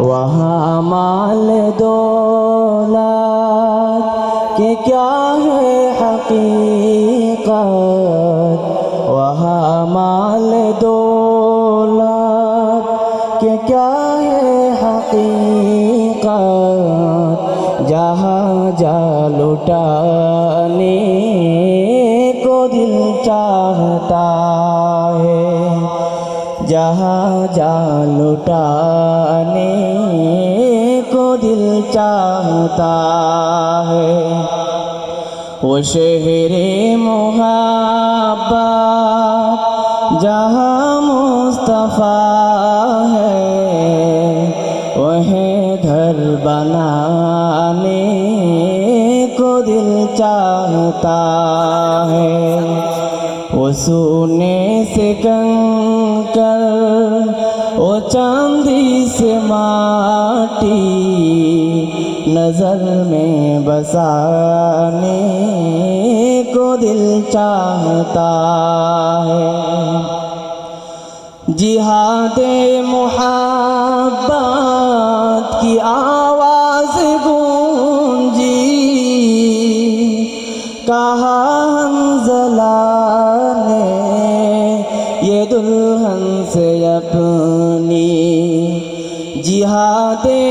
वहाँ माल दौलत के क्या है हकीकत, वहाँ माल दौलत के क्या है हकीकत, जहाँ जा लुटाने को दिल चाहता है, जहाँ जा लुटाने को दिल चाहता है। वो शहरे मोहब्बत जहाँ मुस्तफ़ा है, वह घर बनाने को दिल चाहता है। वो सोने से कंकर, वो चांदी से माटी, नजर में बसाने को दिल चाहता है। जिहादे मुहब्बत की आवाज़ गूंजी, कहा हंज़ला ने ये दुल्हन से अपनी, जिहादे